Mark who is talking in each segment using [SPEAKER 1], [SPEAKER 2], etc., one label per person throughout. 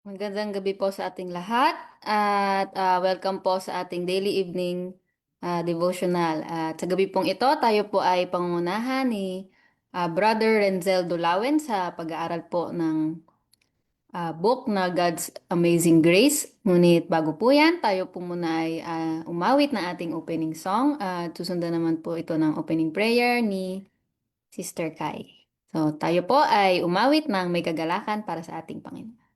[SPEAKER 1] Magandang gabi po sa ating lahat at welcome po sa ating daily evening devotional. At sa gabi pong ito, tayo po ay pangungunahan ni Brother Renzel Dulawen sa pag-aaral po ng book na God's Amazing Grace. Ngunit bago po yan, tayo po muna ay umawit na ating opening song at susundan naman po ito ng opening prayer ni Sister Kai. So tayo po ay umawit ng may kagalakan para sa ating Panginoon.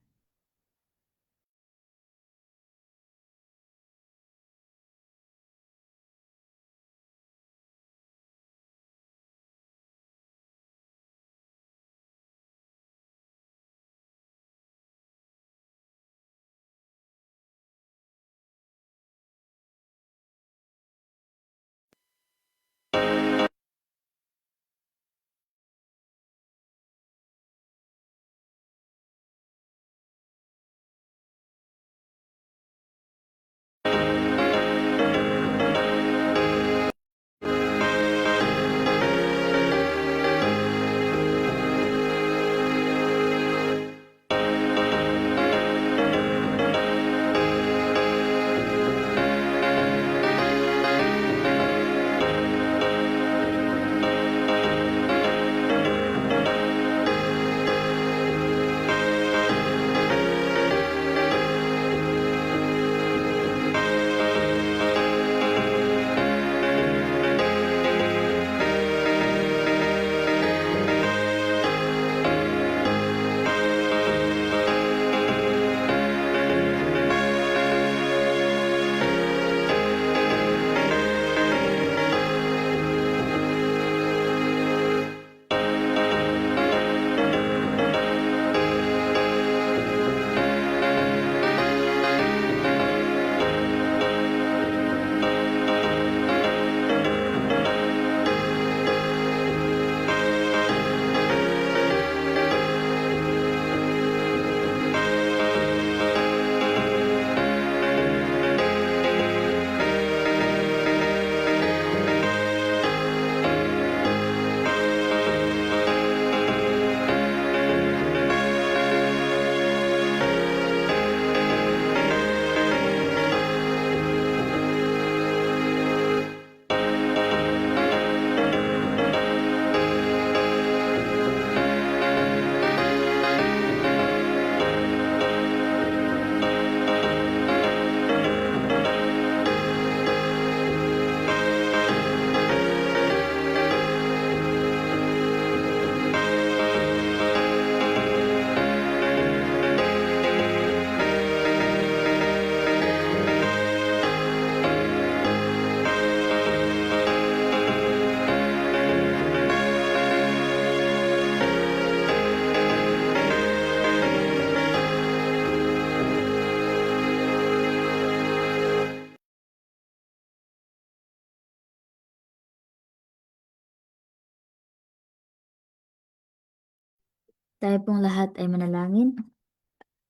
[SPEAKER 2] Tayo pong lahat ay manalangin.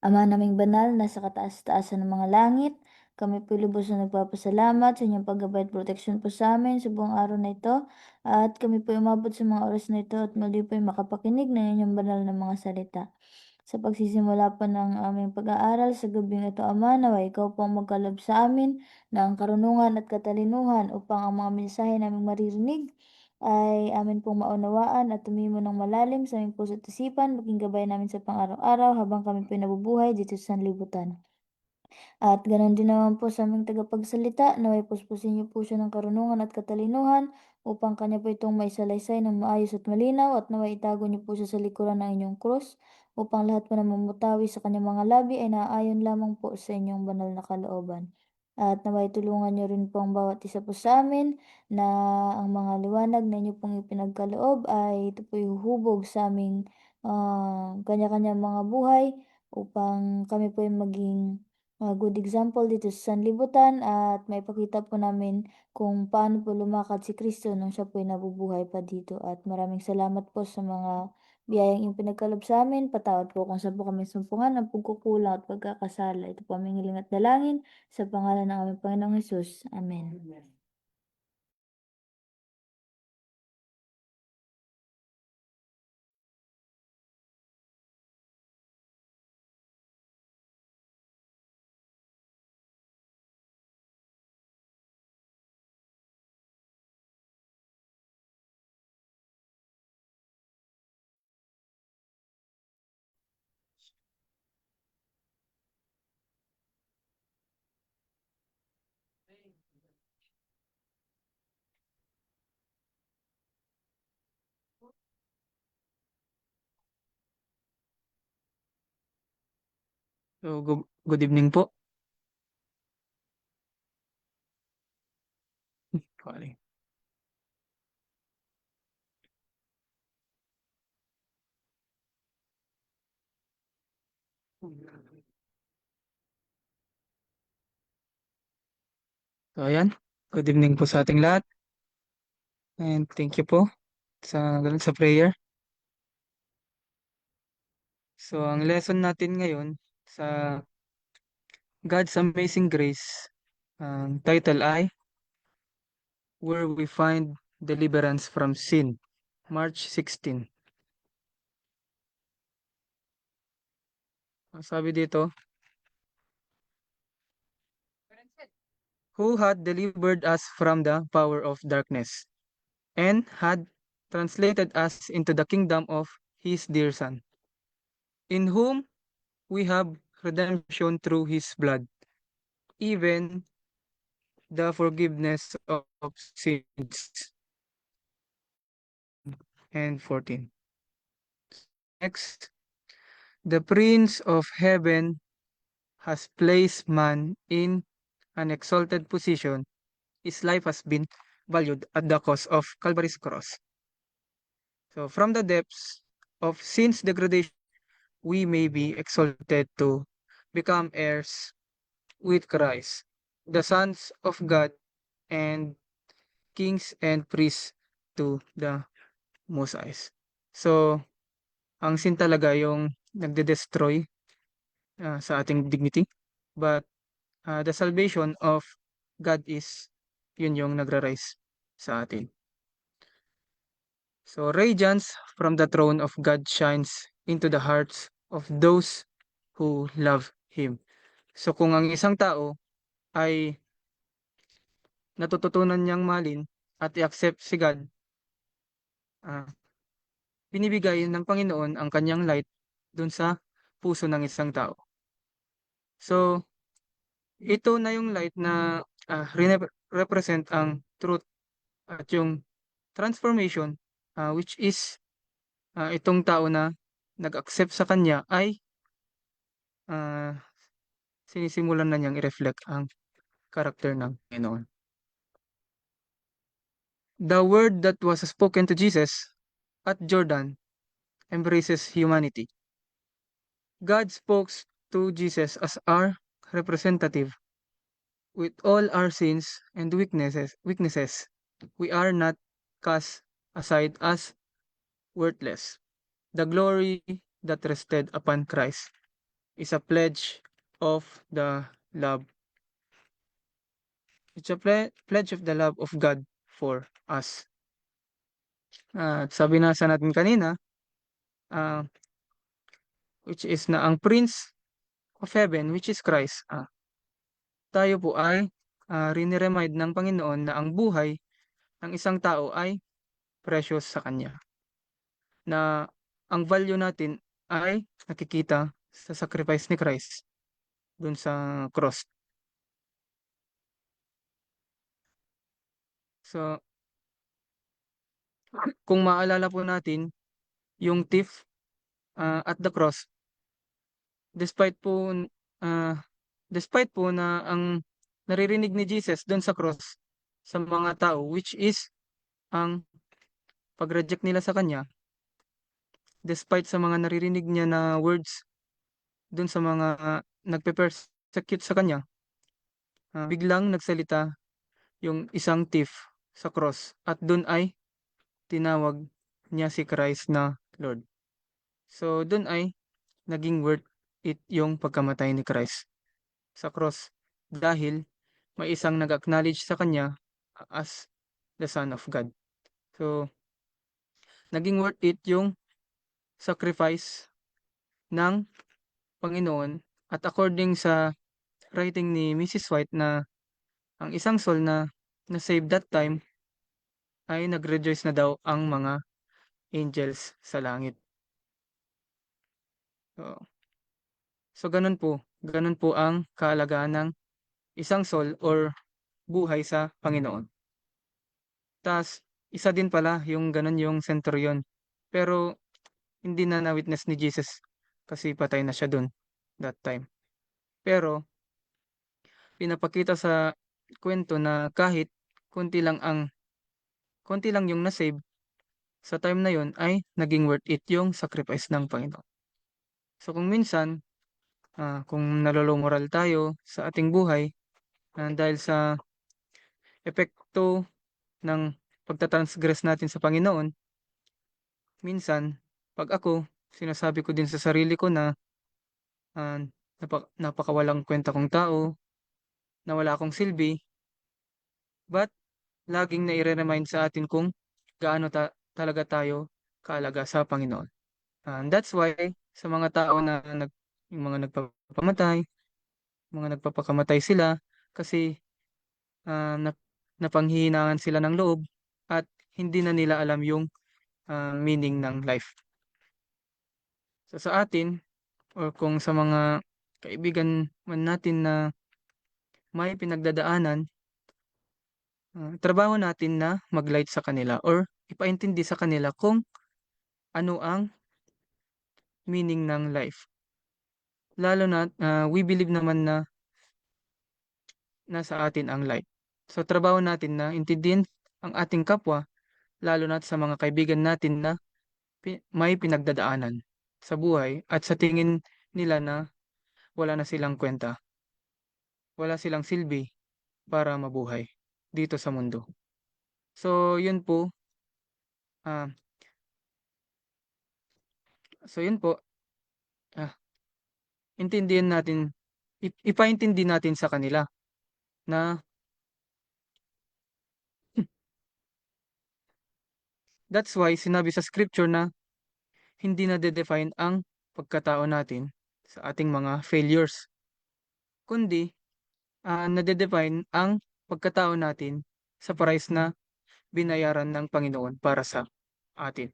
[SPEAKER 2] Ama naming banal, nasa kataas-taasan ng mga langit, kami po lubos na nagpapasalamat sa inyong paggabay at proteksyon po sa amin sa buong araw na ito. At kami po umabot sa mga oras na ito at muli po ay makapakinig ng inyong banal na mga salita. Sa pagsisimula po ng aming pag-aaral sa gabing ito, Ama, naway ikaw po ang magkaloob sa amin ng karunungan at katalinuhan upang ang mga mensahe naming maririnig ay amin pong maunawaan at tumimo ng malalim sa aming puso at isipan, maging gabay namin sa pang-araw-araw habang kami po nabubuhay dito sa sanlibutan. At ganoon din naman po sa aming tagapagsalita, naway puspusin niyo po siya ng karunungan at katalinuhan upang kanya po itong maisalaysay ng maayos at malinaw at naway itago niyo po siya sa likuran ng inyong krus upang lahat po na mamutawi sa kanyang mga labi ay naaayon lamang po sa inyong banal na kalooban. At naway tulungan niyo rin po ang bawat isa po sa amin na ang mga liwanag na inyo pong ipinagkaloob ay ito po huhubog sa aming kanya-kanyang mga buhay upang kami po ay maging good example dito sa sanlibutan at maipakita po namin kung paano po lumakad si Kristo nung siya po ay nabubuhay pa dito. At maraming salamat po sa mga biyayang iyong pinagkaloob sa amin. Patawad po kung saan po kami sumpungan ng pagkukulang at pagkakasala. Ito po aming hiling at dalangin sa pangalan ng aming Panginoong Hesus. Amen.
[SPEAKER 3] So, good evening po. Calling. So, ayan. Good evening po sa ating lahat. And thank you po sa prayer. So, ang lesson natin ngayon sa God's Amazing Grace, ang title ay Where We Find Deliverance from Sin, March 16. Ang sabi dito, who had delivered us from the power of darkness and had translated us into the kingdom of His dear Son, in whom we have redemption through His blood, even the forgiveness of sins. And 14. Next, the Prince of Heaven has placed man in an exalted position. His life has been valued at the cost of Calvary's cross. So from the depths of sin's degradation, we may be exalted to become heirs with Christ, the sons of God and kings and priests to the Most High. So, ang sin talaga yung nagde-destroy sa ating dignity. But the salvation of God is yun yung nagra-rise sa atin. So, radiance from the throne of God shines into the hearts of those who love Him. So, kung ang isang tao ay natututunan niyang malin at i-accept si God, ah, binibigay ng Panginoon ang kanyang light dun sa puso ng isang tao. So, ito na yung light na represent ang truth at yung transformation, which is itong tao na nag-accept sa kanya ay ah, sinisimulan na niyang i-reflect ang karakter ng Panginoon. The word that was spoken to Jesus at Jordan embraces humanity. God spoke to Jesus as our representative. With all our sins and weaknesses, we are not cast aside as worthless. The glory that rested upon Christ is a pledge of the love. It's a pledge of the love of God for us. At sabi na sa natin kanina, uh, which is na ang Prince of Heaven, which is Christ, tayo po ay riniremind ng Panginoon na ang buhay ng isang tao ay precious sa Kanya. Na ang value natin ay nakikita sa sacrifice ni Christ dun sa cross. So, kung maalala po natin, yung thief at the cross, despite po uh, despite po na ang naririnig ni Jesus dun sa cross sa mga tao, which is ang pag-reject nila sa Kanya, despite sa mga naririnig niya na words dun sa mga nagpe-persecute sa Kanya, biglang nagsalita yung isang thief sa cross at dun ay tinawag niya si Christ na Lord. So dun ay naging worth it yung pagkamatay ni Christ sa cross dahil may isang nag-acknowledge sa kanya as the Son of God. So naging worth it yung sacrifice ng Panginoon at according sa writing ni Mrs. White na ang isang soul na na-save that time ay nag-rejoice na daw ang mga angels sa langit. So ganun po ang kaalagaan ng isang soul or buhay sa Panginoon. Tas isa din pala yung ganun yung centurion. Pero hindi na na-witness ni Jesus kasi patay na siya dun that time. Pero pinapakita sa kwento na kahit konti lang ang konti lang yung na-save sa time na yon ay naging worth it yung sacrifice ng Panginoon. So kung minsan, kung nalolomoral tayo sa ating buhay dahil sa epekto ng pagtatransgress natin sa Panginoon, minsan, pag ako, sinasabi ko din sa sarili ko na ah, napakawalang kwenta kong tao, na wala akong silbi, but laging nai-remind sa atin kung gaano talaga tayo kaalaga sa Panginoon. And that's why sa mga tao na yung mga nagpapamatay, mga nagpapakamatay sila kasi na, napanghihinaan sila ng loob at hindi na nila alam yung meaning ng life. So sa atin, or kung sa mga kaibigan man natin na may pinagdadaanan, trabaho natin na mag-light sa kanila or ipaintindi sa kanila kung ano ang meaning ng life. Lalo na we believe naman na nasa atin ang light. So trabaho natin na intindihin ang ating kapwa, lalo na sa mga kaibigan natin na may pinagdadaanan sa buhay at sa tingin nila na wala na silang kwenta, wala silang silbi para mabuhay dito sa mundo. So yun po, ah, so yun po, ah, intindihin natin, ipaintindi natin sa kanila na that's why sinabi sa scripture na hindi na de-define ang pagkatao natin sa ating mga failures, kundi nade-define ang pagkatao natin sa price na binayaran ng Panginoon para sa atin.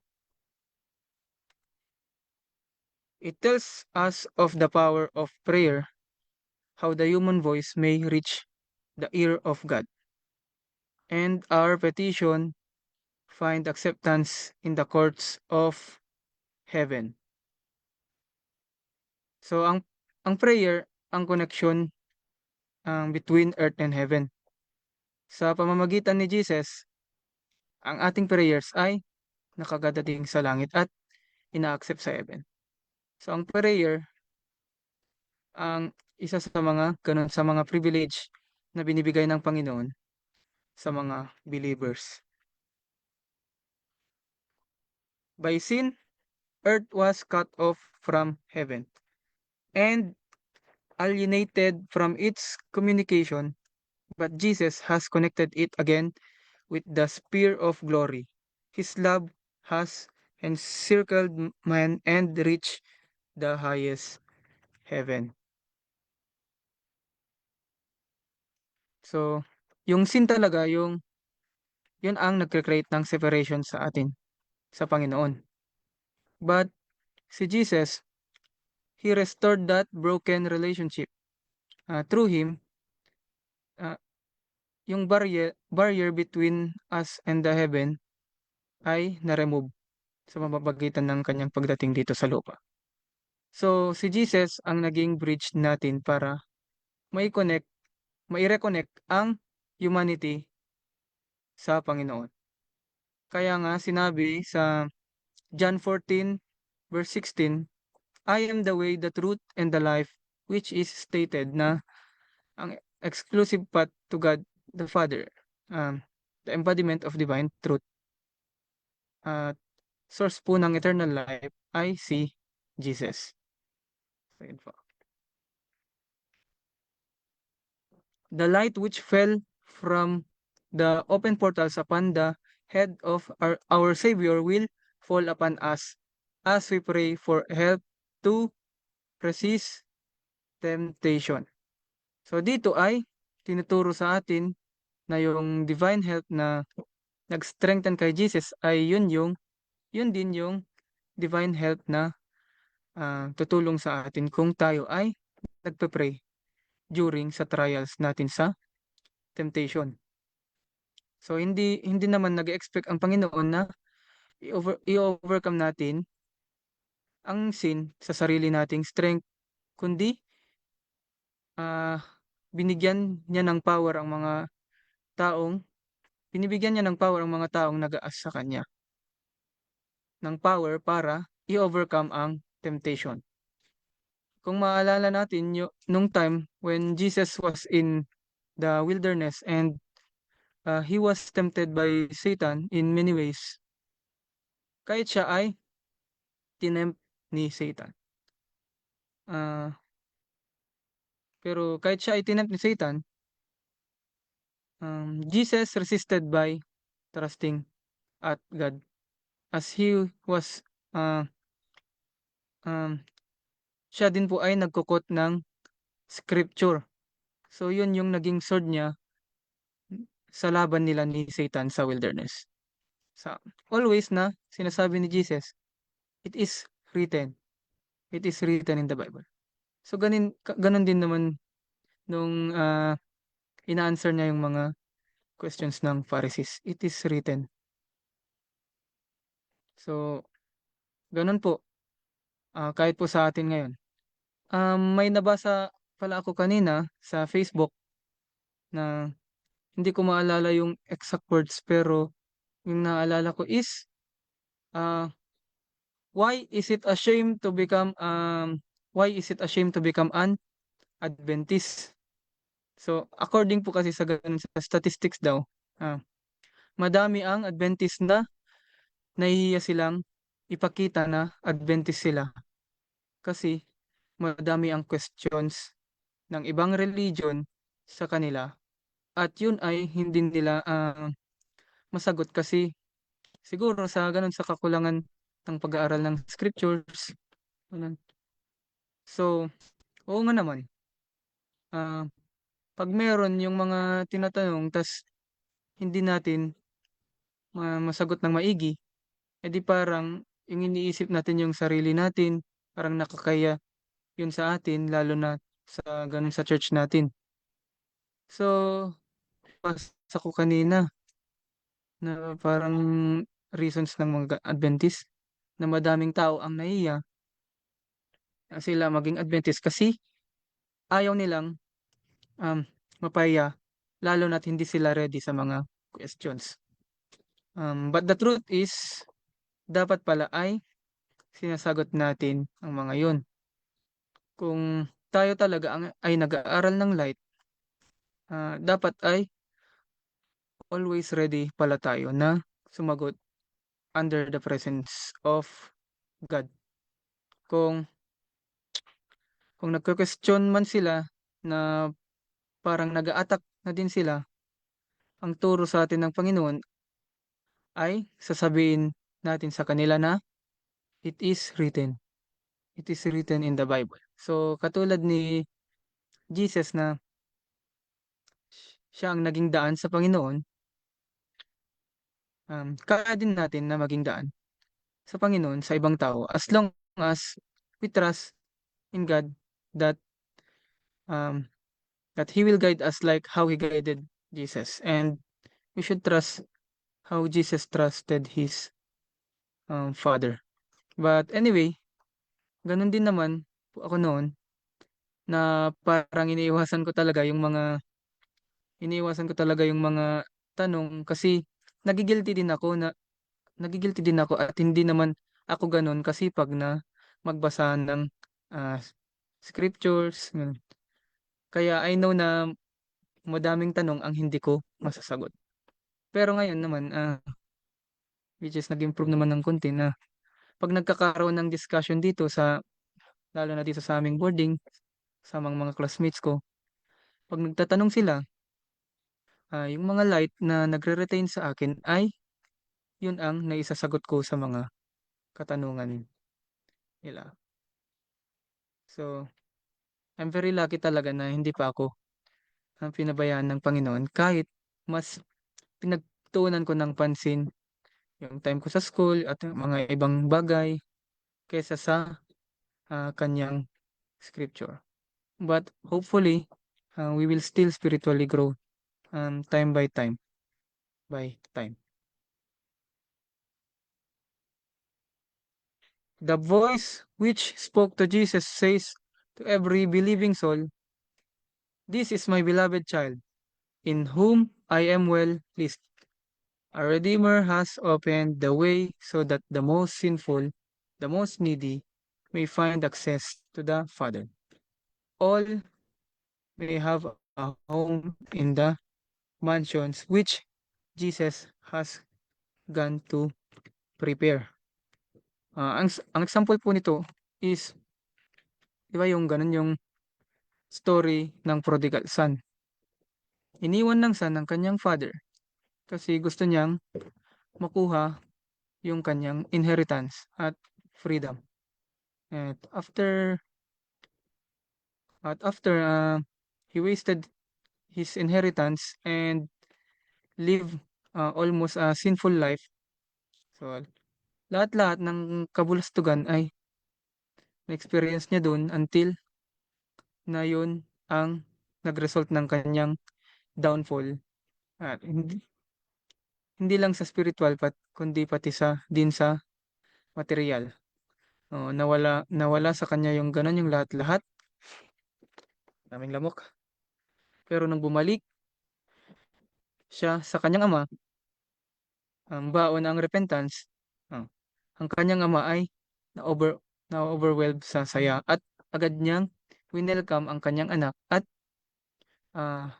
[SPEAKER 3] It tells us of the power of prayer, how the human voice may reach the ear of God, and our petition find acceptance in the courts of heaven. So ang prayer, ang connection between earth and heaven. Sa pamamagitan ni Jesus, ang ating prayers ay nakagadating sa langit at ina-accept sa heaven. So ang prayer, ang isa sa mga ganun sa mga privilege na binibigay ng Panginoon sa mga believers. By sin, earth was cut off from heaven and alienated from its communication, but Jesus has connected it again with the spear of glory. His love has encircled man and reached the highest heaven. So, yung sin talaga, yun ang nagkreate ng separation sa atin, sa Panginoon. But si Jesus, He restored that broken relationship. Through Him, uh, yung barrier between us and the heaven ay na-remove sa pamamagitan ng kanyang pagdating dito sa lupa. So, si Jesus ang naging bridge natin para mai-connect, mai-reconnect ang humanity sa Panginoon. Kaya nga sinabi sa John 14 verse 16, I am the way, the truth, and the life, which is stated na ang exclusive path to God the Father, the embodiment of divine truth. Source po ng eternal life ay si Jesus. So, yun po. The light which fell from the open portals upon the head of our Savior will fall upon us as we pray for help to resist temptation. So dito ay tinuturo sa atin na yung divine help na nag-strengthen kay Jesus ay yun din yung divine help na tutulong sa atin kung tayo ay nagpe-pray during sa trials natin sa temptation. So hindi naman nag-expect ang Panginoon na i-overcome natin ang sin sa sarili nating strength, kundi ah, binigyan niya ng power ang mga taong binibigyan niya ng power ang mga taong nag-aas sa kanya ng power para i-overcome ang temptation. Kung maalala natin nung time when Jesus was in the wilderness and he was tempted by Satan in many ways, kahit siya ay tinempt ni Satan. Ah, pero kahit siya ay tinempt ni Satan, Jesus resisted by trusting at God as he was uh, um, siya din po ay nagkukot ng scripture. So yun yung naging sword niya sa laban nila ni Satan sa wilderness. Sa always na sinasabi ni Jesus, it is written. It is written in the Bible. So ganun din naman nung ina-answer niya yung mga questions ng Pharisees. It is written. So ganun po kahit po sa atin ngayon. May nabasa pala ako kanina sa Facebook na hindi ko maalala yung exact words pero yung naalala ko is uh, why is it a shame to become an Adventist? So according po kasi sa ganun sa statistics daw, ah, madami ang Adventist na nahihiya silang ipakita na Adventist sila kasi madami ang questions ng ibang religion sa kanila at yun ay hindi nila masagot kasi siguro sa ganun sa kakulangan ng pag-aaral ng scriptures. Ganun. So, oo nga naman. Ah, pag meron yung mga tinatanong tas hindi natin masagot ng maigi, edi parang yung iniisip natin yung sarili natin, parang nakakaya yun sa atin, lalo na sa ganun sa church natin. So, basa ko kanina na parang reasons ng mga Adventist na madaming tao ang nahiya sila maging Adventist kasi ayaw nilang um, mapahiya lalo na't hindi sila ready sa mga questions. But the truth is, dapat pala ay sinasagot natin ang mga yun. Kung tayo talaga ay nag-aaral ng light, dapat ay always ready pala tayo na sumagot under the presence of God. Kung nagko-question man sila na parang nag-a-attack na din sila, ang turo sa atin ng Panginoon ay sasabihin natin sa kanila na it is written. It is written in the Bible. So katulad ni Jesus na siya ang naging daan sa Panginoon, kaya din natin na maging daan sa Panginoon sa ibang tao as long as we trust in God that um, that He will guide us like how He guided Jesus. And we should trust how Jesus trusted His Father. But anyway, ganun din naman po ako noon na parang iniiwasan ko talaga yung mga tanong kasi nagigilty din ako at hindi naman ako ganun kasipag na magbasa ng ah, scriptures. Ganun. Kaya I know na madaming tanong ang hindi ko masasagot. Pero ngayon naman, which is nag-improve naman ng konti na pag nagkakaroon ng discussion dito lalo na dito sa aming boarding, sa mga classmates ko, pag nagtatanong sila, yung mga light na nagre-retain sa akin ay yun ang naisasagot ko sa mga katanungan nila. So, I'm very lucky talaga na hindi pa ako pinabayaan ng Panginoon kahit mas pinagtuunan ko ng pansin yung time ko sa school at yung mga ibang bagay kaysa sa kanyang scripture. But hopefully, we will still spiritually grow time by time by time. The voice which spoke to Jesus says to every believing soul, This is my beloved child, in whom I am well pleased. Our Redeemer has opened the way so that the most sinful, the most needy, may find access to the Father. All may have a home in the mansions which Jesus has gone to prepare. Ang example po nito is, di ba yung ganun yung story ng prodigal son. Iniwan ng son ng kanyang father kasi gusto niyang makuha yung kanyang inheritance at freedom. At after he wasted his inheritance and live almost a sinful life. So lahat-lahat ng kabulastugan ay na-experience niya dun until na yun ang nag-result ng kanyang downfall. At hindi lang sa spiritual kundi pati din sa material. Nawala sa kanya yung ganun, yung lahat-lahat. Daming lamok. Pero nung bumalik siya sa kanyang ama, ang baon ng repentance, ah, ang kanyang ama ay na-overwhelmed sa saya at agad niyang winelcome ang kanyang anak at ah,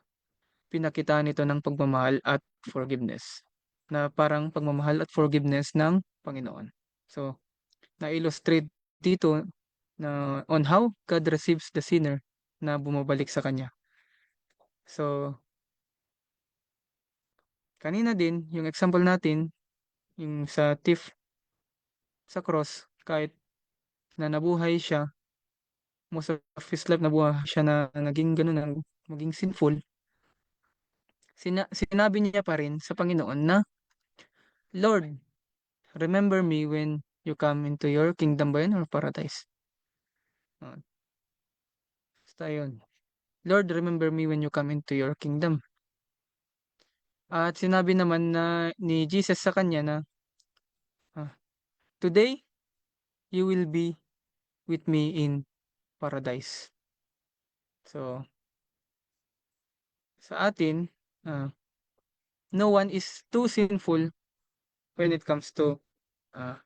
[SPEAKER 3] pinakita nito ng pagmamahal at forgiveness, na parang pagmamahal at forgiveness ng Panginoon. So, na-illustrate dito na on how God receives the sinner na bumabalik sa Kanya. So, kanina din, yung example natin, yung sa thief sa cross, kahit na nabuhay siya, most of his life nabuhay siya na naging ganun, na maging sinful, sinabi niya pa rin sa Panginoon na, Lord, remember me when you come into your kingdom ba yun or paradise? Uh, Basta yun. Lord, remember me when you come into your kingdom. At sinabi naman ni Jesus sa kanya na, today, you will be with me in paradise. So, sa atin, no one is too sinful when it comes to uh,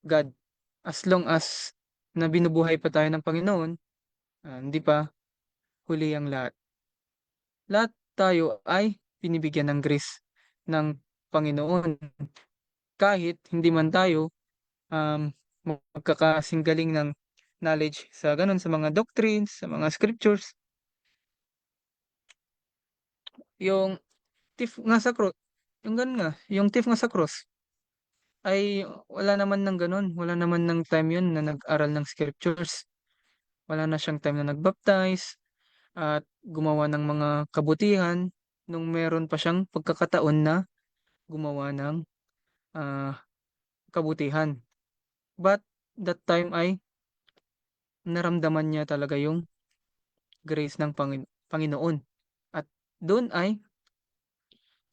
[SPEAKER 3] God. As long as na binubuhay pa tayo ng Panginoon, hindi pa huli ang lahat. Lahat tayo ay binibigyan ng grace ng Panginoon. Kahit hindi man tayo magkakasinggaling ng knowledge sa ganun, sa mga doctrines, sa mga scriptures. Yung thief nga sa cross, yung ganun nga, yung thief nga sa cross, ay wala naman ng ganun, wala naman ng time yun na nag-aral ng scriptures. Wala na siyang time na nagbaptize at gumawa ng mga kabutihan nung meron pa siyang pagkakataon na gumawa ng kabutihan. But that time ay naramdaman niya talaga yung grace ng Panginoon. At doon ay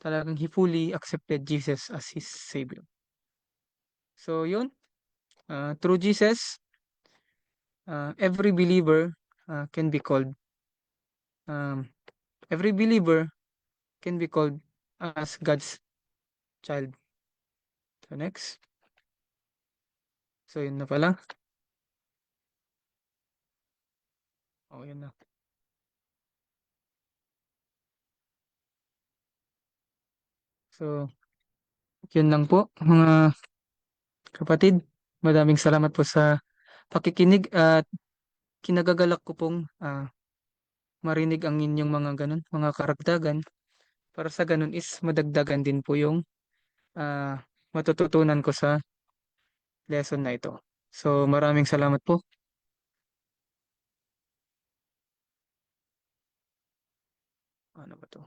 [SPEAKER 3] talagang he fully accepted Jesus as his Savior. So yun, through Jesus, every believer can be called, um, every believer can be called as God's child. So next. So yun na pala. Yun na. So, yun lang po mga kapatid. Maraming salamat po sa pakikinig at kinagagalak ko pong marinig ang inyong mga ganun, mga karagdagan. Para sa ganun is madagdagan din po yung matututunan ko sa lesson na ito. So, maraming salamat po. Ano ba to?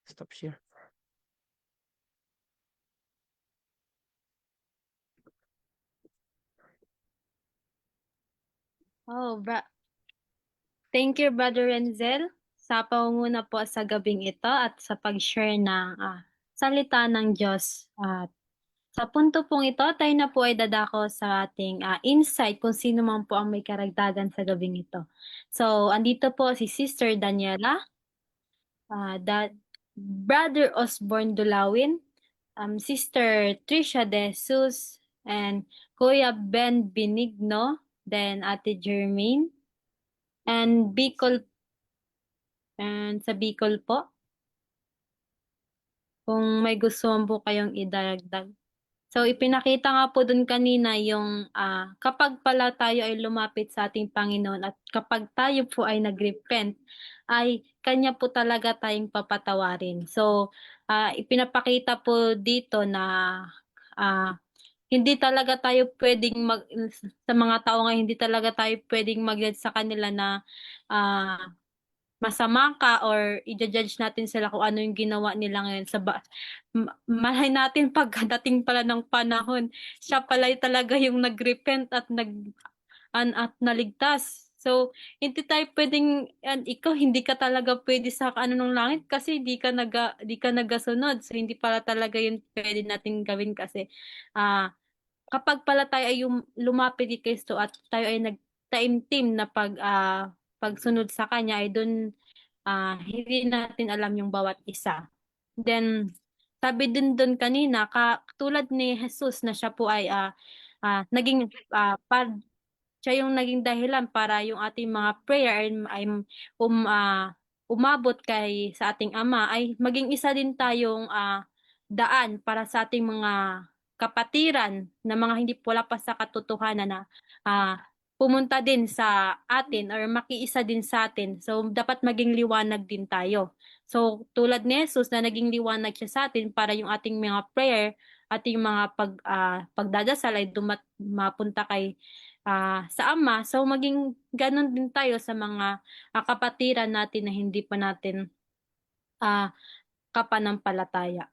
[SPEAKER 3] Stop share.
[SPEAKER 4] Thank you, Brother Renzel, sa pangunguna po sa gabing ito at sa pag-share ng salita ng Diyos. At Sa punto pong ito, tayo na po ay dadako sa ating insight kung sino man po ang may karagdagan sa gabing ito. So, andito po si Sister Daniela, Brother Osborne Dulawin, Sister Trisha De Jesus, and Kuya Ben Benigno, then Ate Jermaine, and sa Bicol po, kung may gusto man po kayong idagdag. So, ipinakita nga po dun kanina yung kapag pala tayo ay lumapit sa ating Panginoon at kapag tayo po ay nag-repent, ay Kanya po talaga tayong papatawarin. So, ipinapakita po dito na ah, hindi talaga tayo pwedeng sa mga tao nga, hindi talaga tayo pwedeng sa kanila na masama ka or i-judge natin sila kung ano yung ginawa nila ngayon malay natin pagkadating pala ng panahon, siya pala talaga yung nag-repent at at naligtas. So, hindi tayo pwedeng, ikaw hindi ka talaga pwede sa ano ng langit kasi di ka nagasunod. So, hindi pala talaga yun pwede natin gawin kasi kapag pala tayo ay lumapit kay Kristo at tayo ay nagtaimtim na pagsunod sa Kanya ay doon hindi natin alam yung bawat isa. Then, sabi din doon kanina, tulad ni Jesus na siya po ay naging siya yung naging dahilan para yung ating mga prayer ay umabot sa ating Ama, ay maging isa din tayong daan para sa ating mga kapatiran na mga hindi wala pa sa katotohanan na pumunta din sa atin or makiisa din sa atin. So, dapat maging liwanag din tayo. So, tulad ni Jesus na naging liwanag siya sa atin para yung ating mga prayer, ating mga pagdadasal ay mapunta sa Ama. So, maging ganun din tayo sa mga kapatiran natin na hindi pa natin kapanampalataya.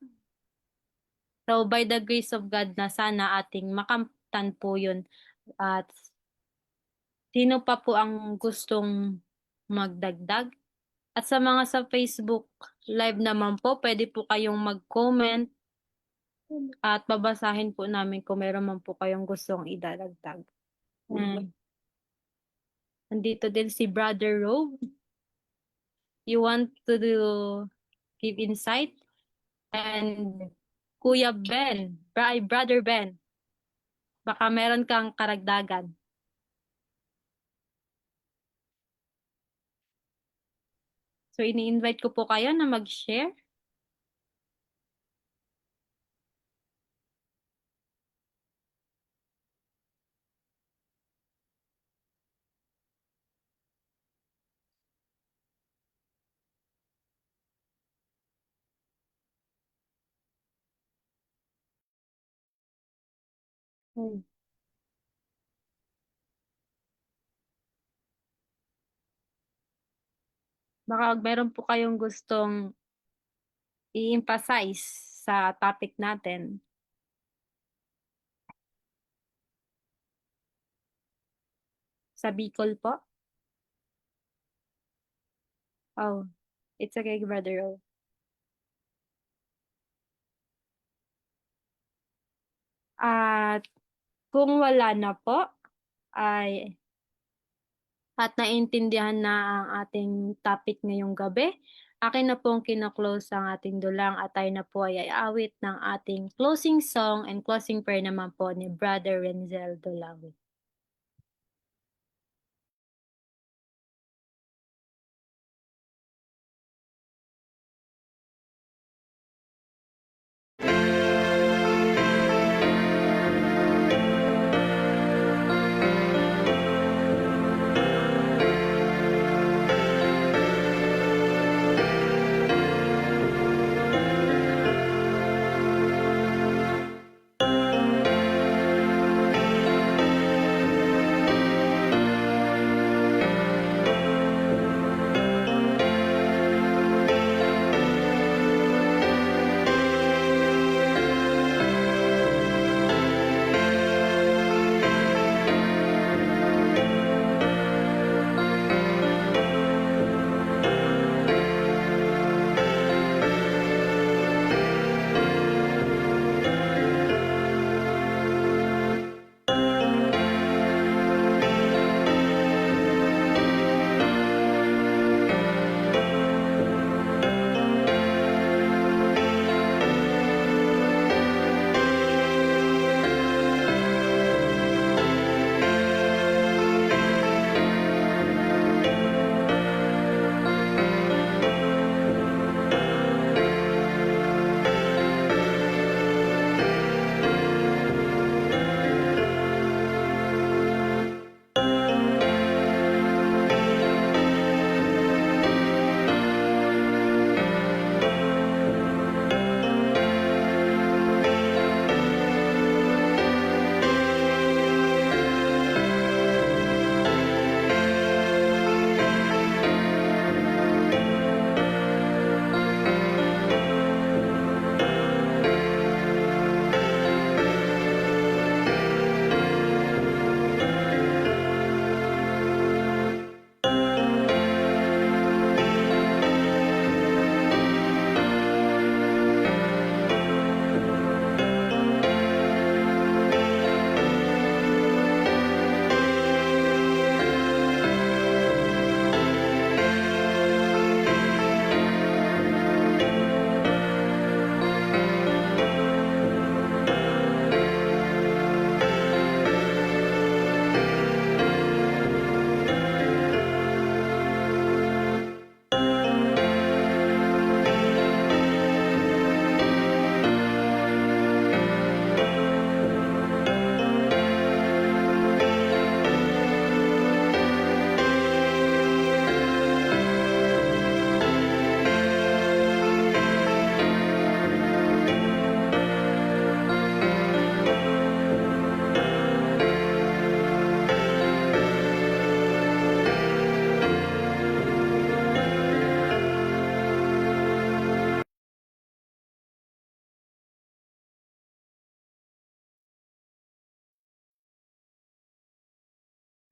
[SPEAKER 4] So, by the grace of God na sana ating makamtan po yun. At sino pa po ang gustong magdagdag? At sa mga sa Facebook live naman po, pwede po kayong mag-comment at babasahin po namin kung meron man po kayong gustong idadagdag. Nandito din si Brother Rob. You want to give insight? And Kuya Ben, Brother Ben, baka meron kang karagdagan. So, ini-invite ko po kayo na mag-share. Baka meron po kayong gustong i-emphasize sa topic natin. Sa Bicol po? Oh, it's okay, Brother O. At kung wala na po, at naintindihan na ang ating topic ngayong gabi, akin na pong kina-close ang ating dulang at tayo na po ay awit ng ating closing song and closing prayer naman po ni Brother Renzel Dulawi.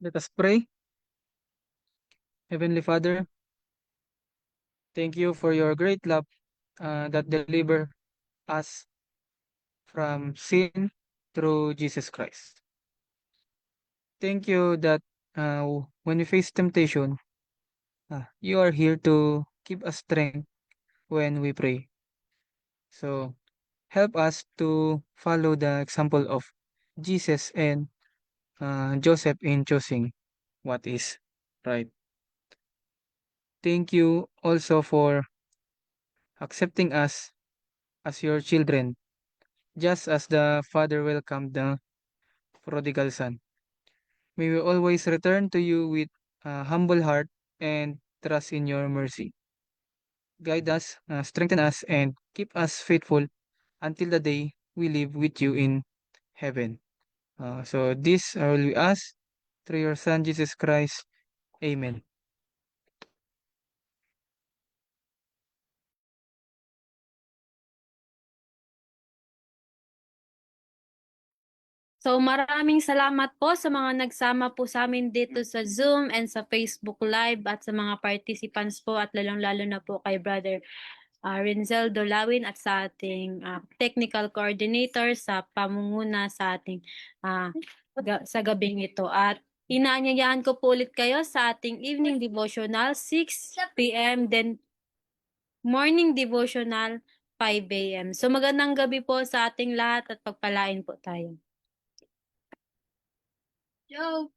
[SPEAKER 3] Let us pray. Heavenly Father, thank you for your great love that deliver us from sin through Jesus Christ. Thank you that when we face temptation, you are here to give us strength when we pray. So help us to follow the example of Jesus and Joseph in choosing what is right. Thank you also for accepting us as your children, just as the Father welcomed the prodigal son. May we always return to you with a humble heart and trust in your mercy. Guide us, strengthen us, and keep us faithful until the day we live with you in heaven. So this will we ask through your Son Jesus Christ. Amen.
[SPEAKER 4] So maraming salamat po sa mga nagsama po sa amin dito sa Zoom and sa Facebook Live at sa mga participants po at lalong-lalo na po kay Brother Renzel Dolawin at sa ating technical coordinator sa pamumuna sa ating sa gabing ito. At inaanyayahan ko po ulit kayo sa ating evening devotional 6 p.m. then morning devotional 5 a.m. So magandang gabi po sa ating lahat at pagpalain po tayo. Joke!